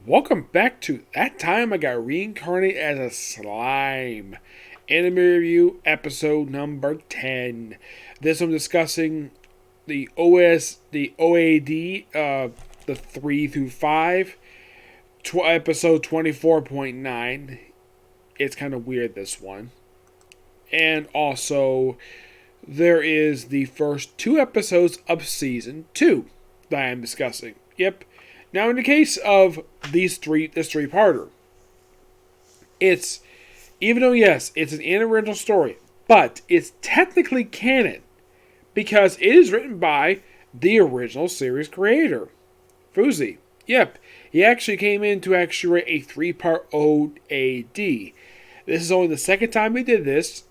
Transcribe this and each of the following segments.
Welcome back to That Time I Got Reincarnated as a Slime. Anime Review, episode number 10. This I'm discussing the OAD, the 3 through 5, episode 24.9. It's kind of weird, this one. And also, there is the first 2 episodes of season 2 that I am discussing. Yep. Now, in the case of this three-parter, it's, even though, yes, it's an original story, but it's technically canon because it is written by the original series creator, Fuzi. Yep, he actually came in to actually write a 3-part OAD. This is only the second time he did this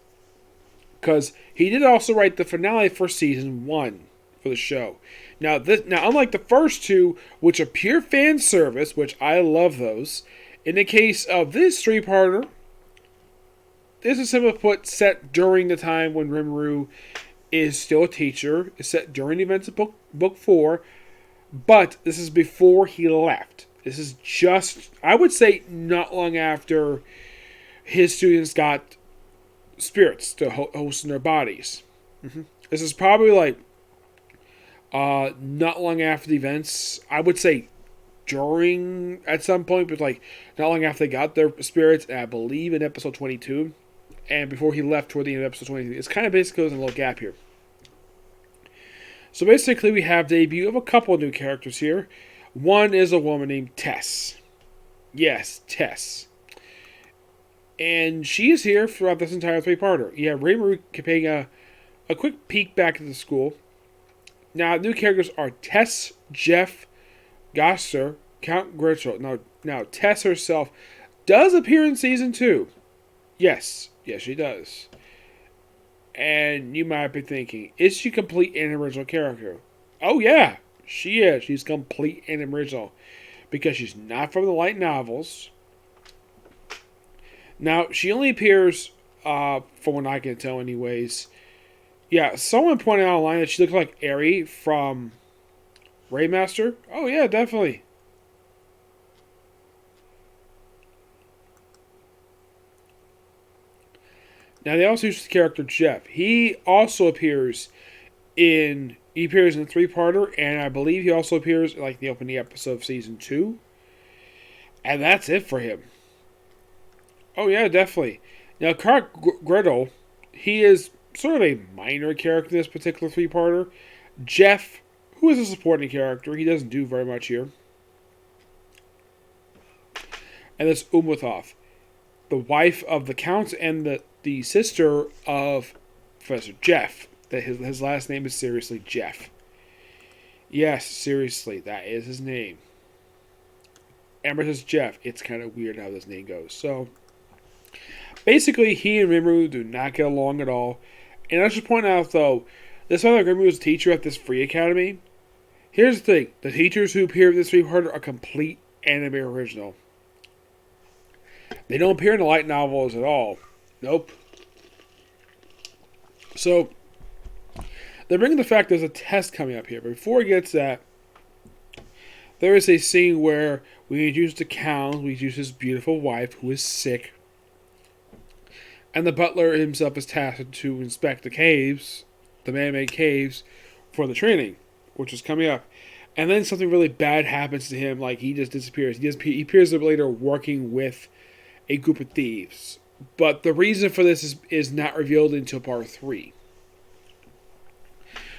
because he did also write the finale for season 1 for the show. Now, unlike the first 2, which are pure fan service, which I love those, in the case of this 3-parter, this is simply put set during the time when Rimuru is still a teacher. It's set during the events of book 4, but this is before he left. This is just, I would say, not long after his students got spirits to host in their bodies. This is probably like not long after the events. I would say during, at some point, but like not long after they got their spirits, and I believe in episode 22, and before he left toward the end of episode 23. It's kind of basically there's a little gap here. So basically we have the debut of a couple of new characters here. One is a woman named Tess. Yes, Tess. And she is here throughout this entire 3-parter. You have Rimuru paying a quick peek back at the school. Now, new characters are Tess, Jeff, Gosser, Count Gritchel. Now, Tess herself does appear in Season 2. Yes, she does. And you might be thinking, is she complete and original character? Oh, yeah, she is. She's complete and original. Because she's not from the light novels. Now, she only appears, from what I can tell anyways. Yeah, someone pointed out online that she looks like Eri from Raymaster. Oh, yeah, definitely. Now, they also use the character Jeff. He also appears in the 3-parter, and I believe he also appears in like the opening episode of Season 2. And that's it for him. Oh, yeah, definitely. Now, Clark Grettel, he is sort of a minor character in this particular 3-parter. Jeff, who is a supporting character, he doesn't do very much here. And this Umuthoth, the wife of the Count and the sister of Professor Jeff. That his last name is seriously Jeff. Yes, seriously, that is his name. Amber says Jeff. It's kind of weird how this name goes. So, basically, he and Rimuru do not get along at all. And I should point out, though, this time that Rimuru is a teacher at this free academy. Here's the thing. The teachers who appear in this 3-parter are complete anime original. They don't appear in the light novels at all. Nope. So, they're bringing the fact there's a test coming up here. But before it gets that, there is a scene where we introduce the Count, we introduce his beautiful wife who is sick. And the butler himself is tasked to inspect the caves, the man-made caves, for the training, which is coming up. And then something really bad happens to him, like he just disappears. He appears later working with a group of thieves. But the reason for this is not revealed until part 3.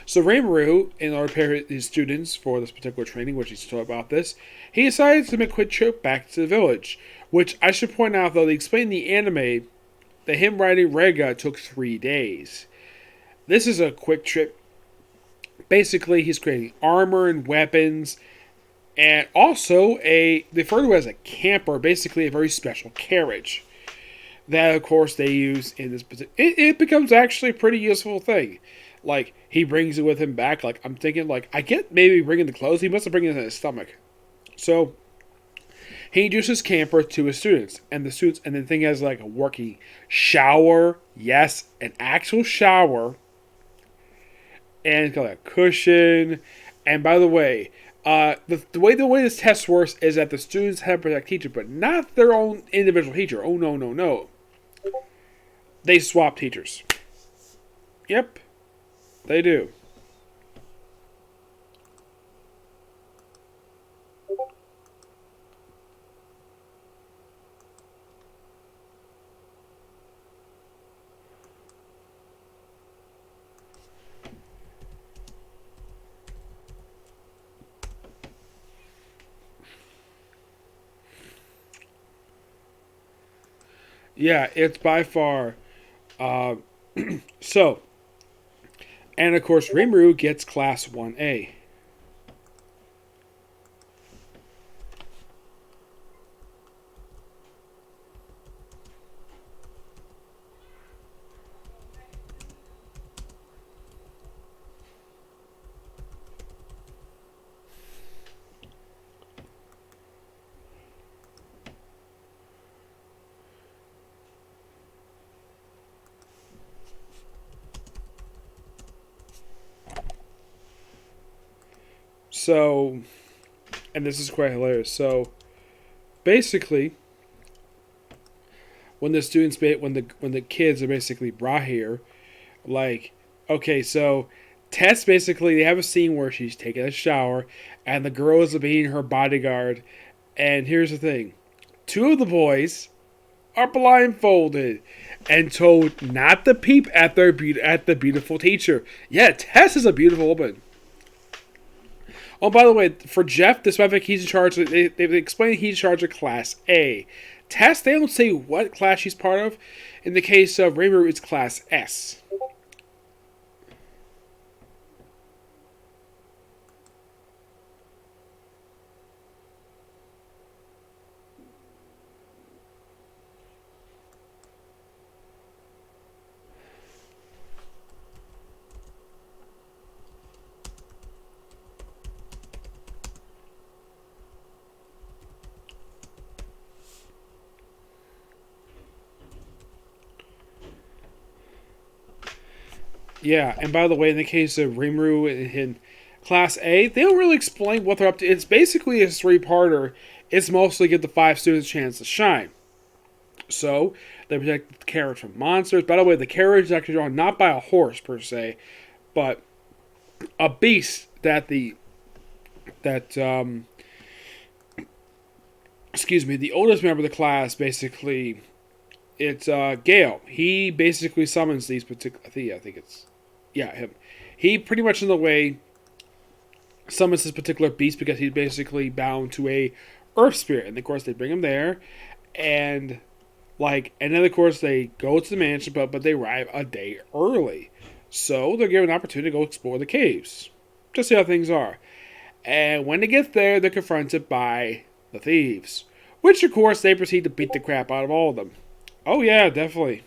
So Rimuru, in order to prepare his students for this particular training, which he's taught about this, he decides to make a quick trip back to the village. Which I should point out, though, they explain in the anime that him riding Rega took 3 days. This is a quick trip. Basically, he's creating armor and weapons, and also they refer to as a camper, basically a very special carriage. That, of course, they use in this particular. It becomes actually a pretty useful thing. Like, he brings it with him back. Like, I'm thinking, like, I get maybe bringing the clothes. He must have bring it in his stomach. So, he introduces camper to his students. And the thing has, like, a working shower. Yes, an actual shower. And it's got like a cushion. And by the way, The way this test works is that the students have a protect teacher, but not their own individual teacher. Oh no, no, no. They swap teachers. Yep, they do. Yeah, it's by far. Uh, so, and of course, Rimuru gets Class 1A. So, and this is quite hilarious. So, basically, when the students, when the kids are basically brought here, like, okay, so Tess basically they have a scene where she's taking a shower, and the girls are being her bodyguard. And here's the thing: two of the boys are blindfolded and told not to peep at at the beautiful teacher. Yeah, Tess is a beautiful woman. Oh, by the way, for Jeff, despite he's in charge, they've explained he's in charge of Class A. Tess, they don't say what class she's part of. In the case of Rainbow, it's Class S. Yeah, and by the way, in the case of Rimuru in Class A, they don't really explain what they're up to. It's basically a three-parter. It's mostly give the five students a chance to shine. So, they protect the carriage from monsters. By the way, the carriage is actually drawn not by a horse, per se, but a beast that excuse me, the oldest member of the class, basically, it's Gale. He basically summons these particular, I think it's, yeah, him. He pretty much in the way summons this particular beast because he's basically bound to a earth spirit. And of course they bring him there, and and then of course they go to the mansion, but they arrive a day early. So they're given an opportunity to go explore the caves. Just see how things are. And when they get there, they're confronted by the thieves. Which of course they proceed to beat the crap out of all of them. Oh yeah, definitely.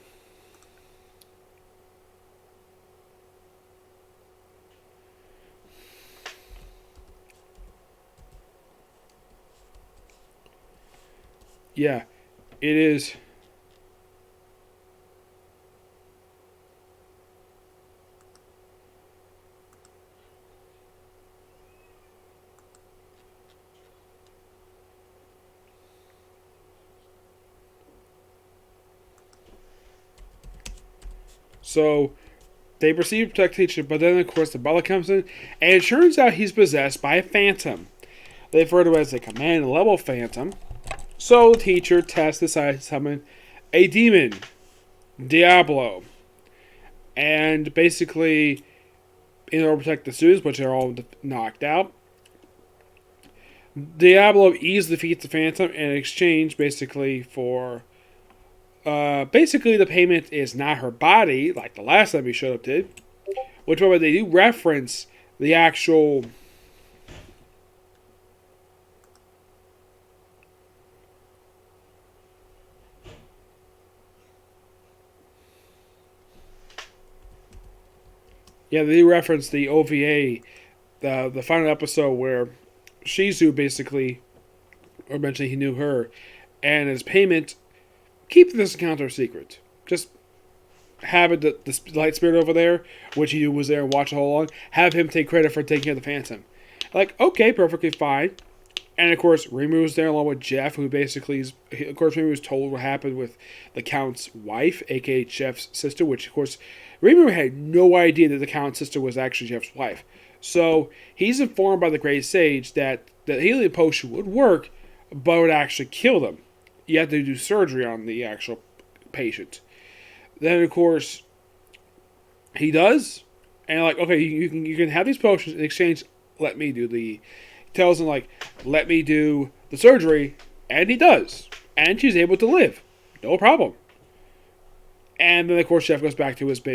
Yeah, it is. So they proceed to protect each other, but then of course the butler comes in, and it turns out he's possessed by a phantom. They refer to it as a command level phantom. So the teacher, Tess, decides to summon a demon, Diablo. And basically, in order to protect the students, which are all knocked out, Diablo easily defeats the Phantom in exchange, basically, for. Basically, the payment is not her body, like the last time he showed up did. Which, by the way, they do reference the actual. Yeah, they reference the OVA, the final episode where Shizu basically, or mentioned he knew her, and as payment, keep this encounter a secret. Just have it the light spirit over there, which he was there and watched the whole long, have him take credit for taking care of the Phantom. Like, okay, perfectly fine. And of course, Rimuru was there along with Jeff, who basically is. Of course, Rimuru was told what happened with the Count's wife, aka Jeff's sister, which of course, Rimuru had no idea that the Count's sister was actually Jeff's wife. So he's informed by the Great Sage that the healing potion would work, but would actually kill them. You have to do surgery on the actual patient. Then, of course, he does, and like, okay, you can have these potions in exchange. Let me do the. Tells him like, let me do the surgery, and he does, and she's able to live, no problem. And then of course Jeff goes back to his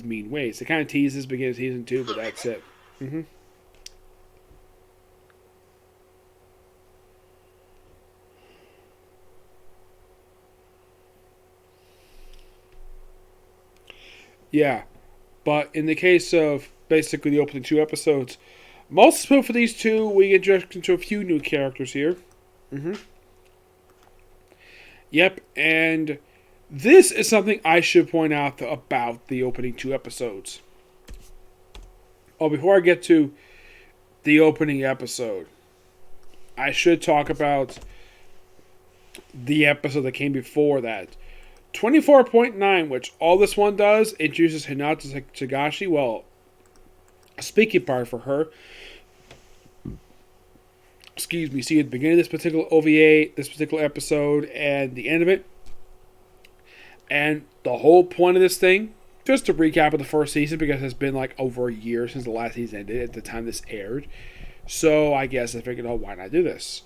mean ways. It kind of teases beginning of season 2, but that's it. Yeah, but in the case of basically the opening 2 episodes, most for these 2, we get introduced into a few new characters here. Yep, and this is something I should point out about the opening 2 episodes. Oh, before I get to the opening episode, I should talk about the episode that came before that. 24.9, which all this one does, introduces Hinata Tagashi. Well, a speaking part for her. Excuse me. See at the beginning of this particular OVA, this particular episode, and the end of it. And the whole point of this thing, just to recap of the first season, because it's been like over a year since the last season ended at the time this aired. So I guess I figured, oh, why not do this?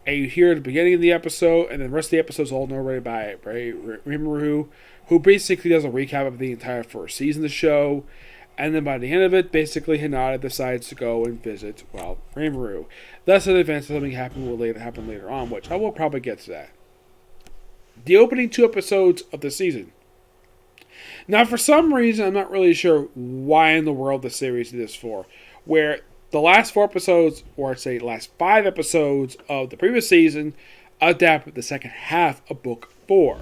And you hear at the beginning of the episode, and then the rest of the episode is all narrated by Rimuru, who basically does a recap of the entire first season of the show. And then by the end of it, basically Hinata decides to go and visit, well, Rimuru. Thus, an event something will happen later on, which I will probably get to that. The opening 2 episodes of the season. Now, for some reason, I'm not really sure why in the world the series did this for, where the last 4 episodes, or I'd say last 5 episodes of the previous season, adapted the second half of Book 4.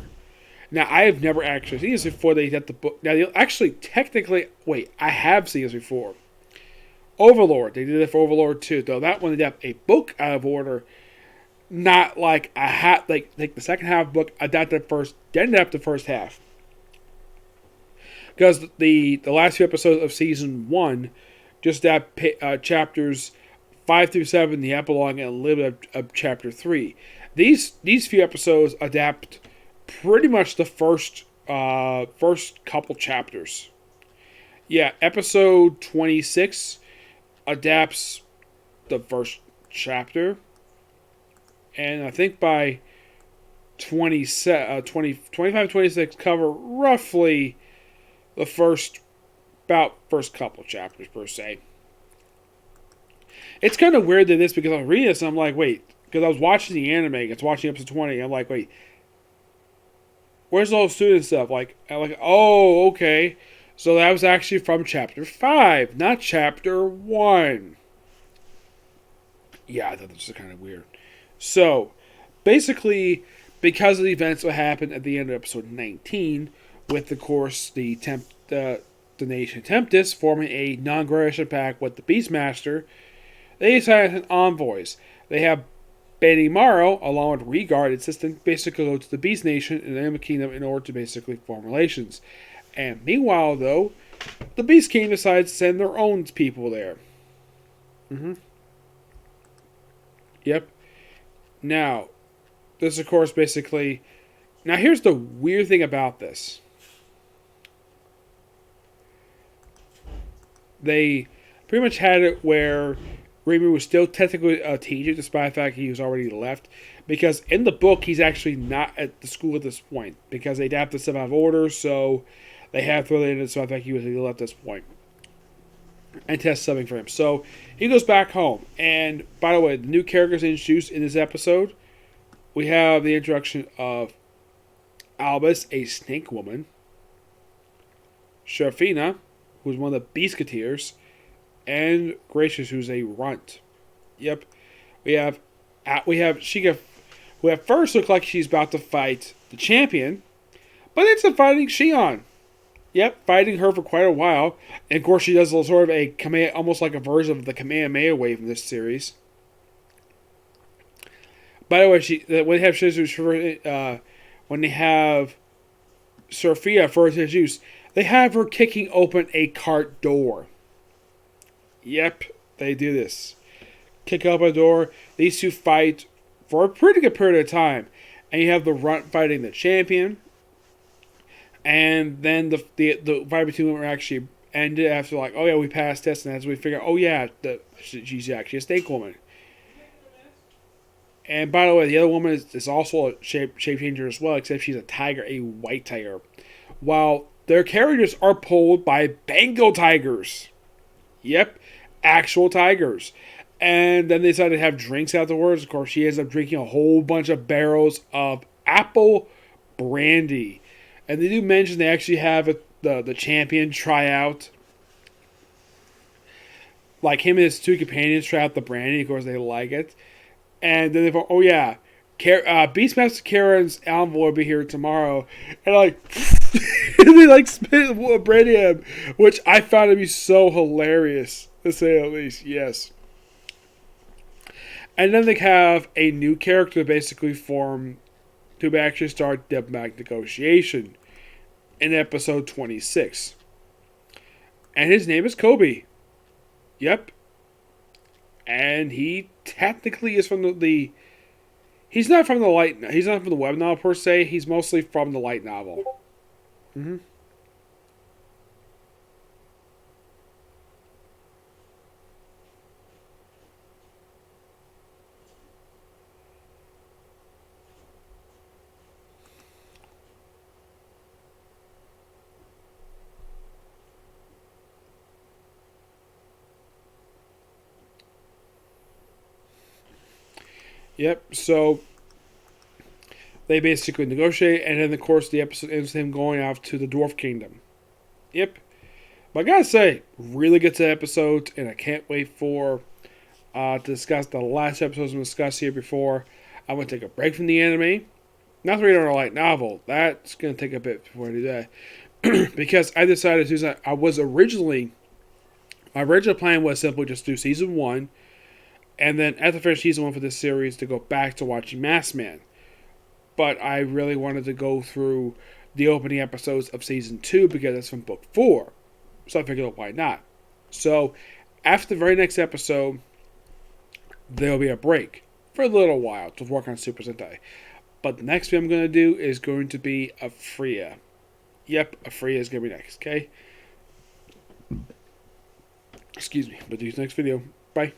Now, I have never actually seen this before they adapt the book. Now, actually, technically, wait, I have seen this before. Overlord, they did it for Overlord 2, though that one adapt a book out of order, not like like the second half book, adapt the first, then adapt the first half. Because the last few episodes of season 1 just adapt chapters 5 through 7, the epilogue, and a little bit of chapter 3. These few episodes adapt pretty much the first couple chapters. Yeah, episode 26 adapts the first chapter. And I think by 25, 26 cover roughly the first couple chapters per se. It's kind of weird that this, because I was reading this and I'm like, wait, because I was watching the anime, I was watching episode 20, and I'm like, wait, where's all the student stuff? I'm like, oh, okay. So that was actually from chapter 5, not chapter 1. Yeah, I thought this was kind of weird. So, basically, because of the events that happened at the end of episode 19, with, of course, the Nation Tempest forming a non-aggression pact with the Beastmaster, they decided to send envoys. They have Benimaru, along with Regard Assistant, basically go to the Beast Nation and the Enemy Kingdom in order to basically form relations. And meanwhile, though, the Beast King decides to send their own people there. Yep. Now, this, of course, basically... Now, here's the weird thing about this. They pretty much had it where Rimuru was still technically a teacher, despite the fact he was already left. Because in the book, he's actually not at the school at this point. Because they adapted stuff out of order, so they have to throw that in, despite the fact he was left at this point. And test something for him. So, he goes back home. And, by the way, the new characters introduced in this episode, we have the introduction of Albus, a snake woman. Sharfina, who's one of the Beastketeers. And Gracious, who's a runt. Yep. We have Sheikah, who at first looked like she's about to fight the champion, but it's a fighting Shion. Yep, fighting her for quite a while. And of course, she does a sort of a almost like a version of the Kamehameha wave in this series. By the way, when they have when they have Sophia first introduced, they have her kicking open a cart door. Yep, they do this. Kick open a door. These two fight for a pretty good period of time, and you have the Runt fighting the champion. And then the fight between them actually ended after like, oh yeah, we passed this, and as we figure, oh yeah, she's actually a snake woman. And by the way, the other woman is also a shape changer as well, except she's a tiger, a white tiger. While their characters are pulled by Bengal tigers. Yep, actual tigers. And then they decided to have drinks afterwards. Of course, she ends up drinking a whole bunch of barrels of apple brandy. And they do mention they actually have the champion try out. Like him and his two companions try out the brandy. Of course, they like it. And then they go, oh yeah, Beastmaster Karen's Alvin will be here tomorrow. And like, and they like spit brandy at him, which I found to be so hilarious, to say the least. Yes. And then they have a new character basically form to actually start diplomatic negotiation in episode 26. And his name is Kobe. Yep. And he technically is from the he's not from the web novel per se. He's mostly from the light novel. Mm-hmm. Yep. So they basically negotiate, and then of course the episode ends with him going off to the Dwarf Kingdom. Yep. But I gotta say, really good episode, and I can't wait for to discuss the last episodes we discussed here before. I'm gonna take a break from the anime. Not to read on a light novel. That's gonna take a bit before I do that. Because I decided to do I was originally my original plan was simply just do season 1, and then after finish season 1 for this series to go back to watching Masked Man. But I really wanted to go through the opening episodes of season 2 because that's from book 4. So I figured, why not? So after the very next episode, there'll be a break for a little while to work on Super Sentai. But the next thing I'm going to do is going to be Afria. Yep, Afria is going to be next, okay? Excuse me, but do the next video. Bye.